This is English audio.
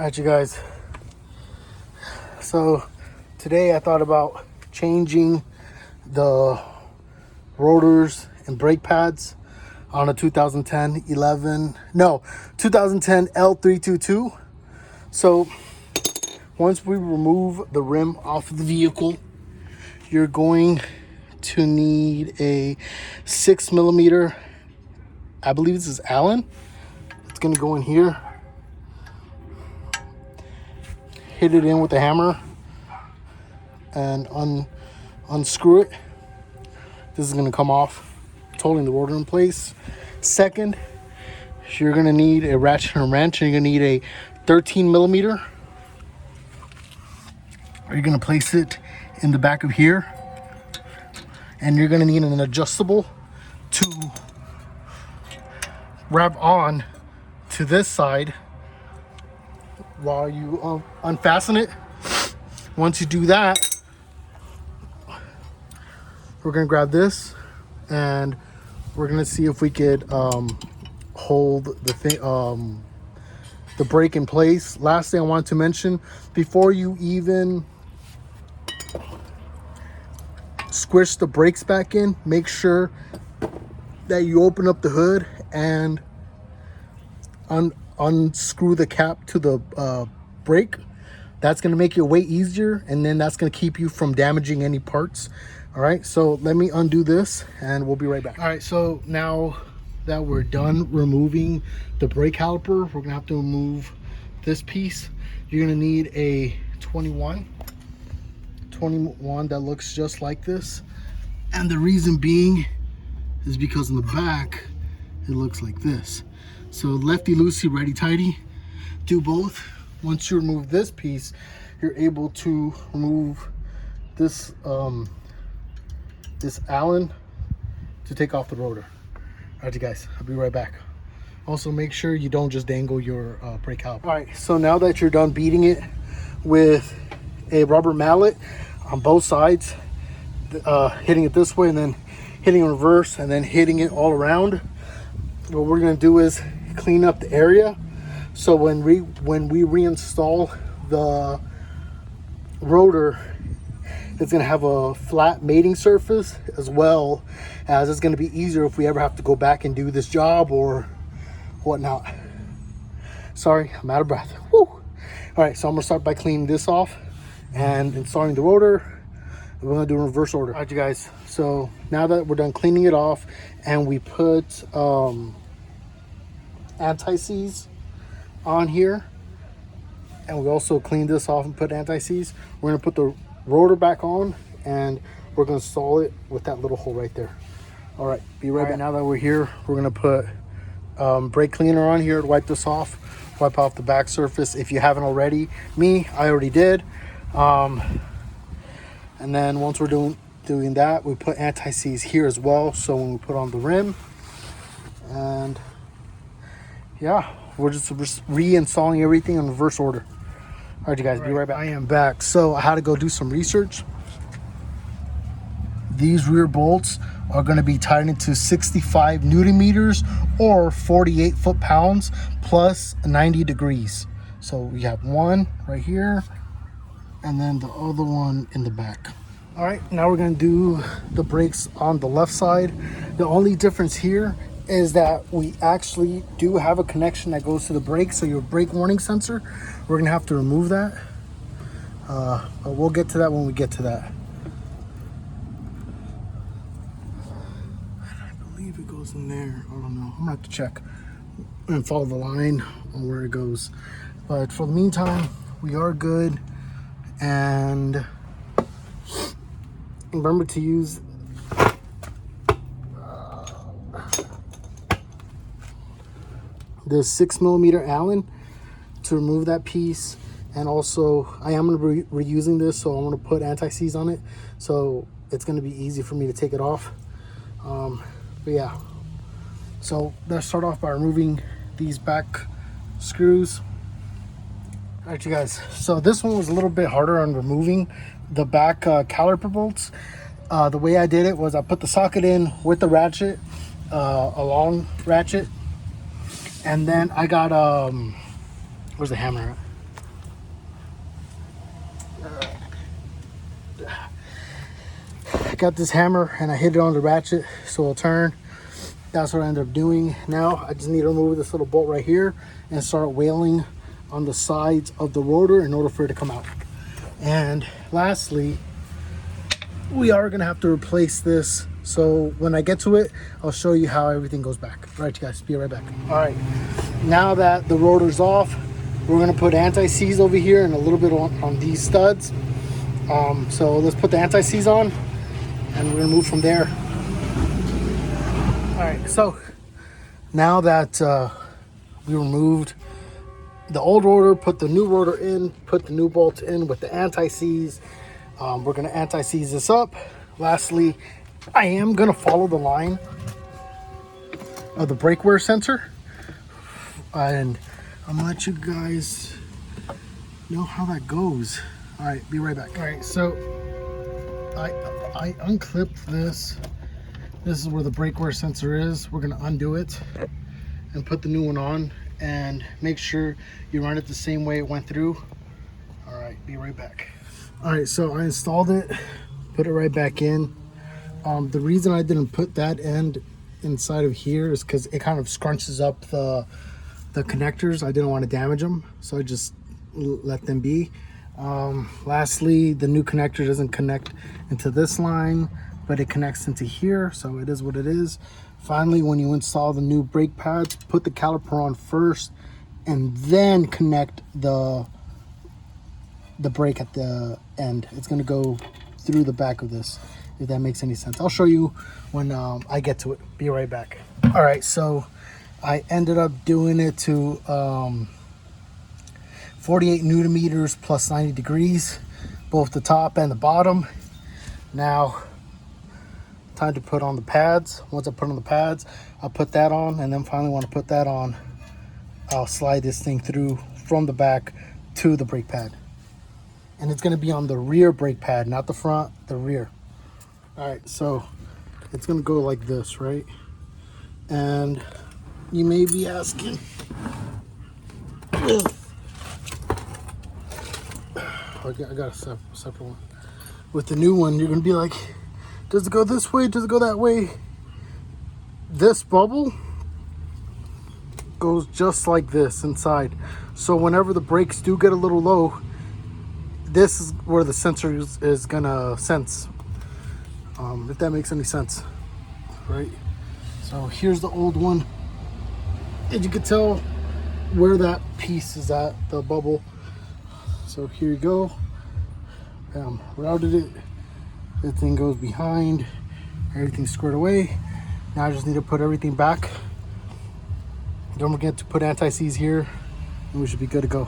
Alright, you guys. So today I thought about changing the rotors and brake pads on a 2010 L322. So once we remove the rim off of the vehicle, you're going to need a 6mm, I believe this is Allen. It's going to go in here. Hit it in with a hammer and unscrew it. This is going to come off, holding the rotor in place. Second, you're going to need a ratchet and wrench, and you're going to need a 13mm. You're going to place it in the back of here, and you're going to need an adjustable to wrap on to this side while you unfasten it. Once you do that, we're going to grab this and we're going to see if we could hold the brake in place. Last thing I wanted to mention, before you even squish the brakes back in, make sure that you open up the hood and unscrew the cap to the brake. That's going to make your way easier, and then that's going to keep you from damaging any parts. All right, so let me undo this and we'll be right back. All right, so now that we're done removing the brake caliper, we're gonna have to remove this piece. You're gonna need a 21 that looks just like this, and the reason being is because in the back it looks like this. So lefty loosey, righty tighty, do both. Once you remove this piece, you're able to remove this this Allen to take off the rotor. All right, you guys, I'll be right back. Also, make sure you don't just dangle your brake caliper. All right, so now that you're done beating it with a rubber mallet on both sides, hitting it this way and then hitting in reverse and then hitting it all around, what we're gonna do is clean up the area. So when we reinstall the rotor, it's going to have a flat mating surface, as well as it's going to be easier if we ever have to go back and do this job or whatnot. Sorry, I'm out of breath. Woo. All right, so I'm going to start by cleaning this off and installing the rotor. We're going to do in reverse order. All right, you guys, so now that we're done cleaning it off and we put anti-seize on here, and we also cleaned this off and put anti-seize, we're going to put the rotor back on and we're going to install it with that little hole right there. All right, be right back. Now that we're here, we're going to put brake cleaner on here to wipe this off, wipe off the back surface if you haven't already. I already did. And then once we're doing that, we put anti-seize here as well, so when we put on the rim, and yeah, we're just reinstalling everything in reverse order. All right, you guys, be right back. I am back. So I had to go do some research. These rear bolts are going to be tied into 65 Newton meters or 48 foot-pounds plus 90 degrees. So we have one right here and then the other one in the back. All right, now we're going to do the brakes on the left side. The only difference here is that we actually do have a connection that goes to the brake, so your brake warning sensor, we're gonna have to remove that, but we'll get to that when we get to that. I believe it goes in there. I don't know, I'm gonna have to check and follow the line on where it goes, but for the meantime we are good. And remember to use the 6mm Allen to remove that piece. And also I am going to be reusing this, so I'm going to put anti-seize on it, so it's going to be easy for me to take it off. But yeah, so let's start off by removing these back screws. All right, you guys, so this one was a little bit harder on removing the back caliper bolts. The way I did it was I put the socket in with the ratchet, a long ratchet, and then I got where's the hammer at? got this hammer and I hit it on the ratchet so it'll turn. That's what I ended up doing. Now I just need to remove this little bolt right here and start whaling on the sides of the rotor in order for it to come out. And lastly, we are gonna have to replace this. So when I get to it, I'll show you how everything goes back. All right, you guys, be right back. All right, now that the rotor's off, we're gonna put anti-seize over here and a little bit on these studs. So let's put the anti-seize on and we're gonna move from there. All right, so now that we removed the old rotor, put the new rotor in, put the new bolts in with the anti-seize, we're gonna anti-seize this up. Lastly, I am gonna follow the line of the brake wear sensor, and I'm gonna let you guys know how that goes. All right, be right back. All right, so I unclipped this. This is where the brake wear sensor is. We're gonna undo it and put the new one on, and make sure you run it the same way it went through. All right, be right back. All right, so I installed it, put it right back in. The reason I didn't put that end inside of here is because it kind of scrunches up the connectors. I didn't want to damage them, so I just let them be. Lastly, the new connector doesn't connect into this line, but it connects into here, so it is what it is. Finally, when you install the new brake pads, put the caliper on first and then connect the brake at the end. It's going to go through the back of this, if that makes any sense. I'll show you when I get to it. Be right back. All right, so I ended up doing it to 48 Newton meters plus 90 degrees, both the top and the bottom. Now, time to put on the pads. Once I put on the pads, I'll put that on, and then finally when I put that on, I'll slide this thing through from the back to the brake pad. And it's gonna be on the rear brake pad, not the front, the rear. All right, so it's gonna go like this, right? And you may be asking, I got a separate one. With the new one, you're gonna be like, does it go this way? Does it go that way? This bubble goes just like this inside. So whenever the brakes do get a little low, this is where the sensor is gonna sense, if that makes any sense, right? So here's the old one. As you can tell where that piece is at, the bubble. So here you go. Routed it. The thing goes behind. Everything's squared away. Now I just need to put everything back. Don't forget to put anti-seize here, and we should be good to go.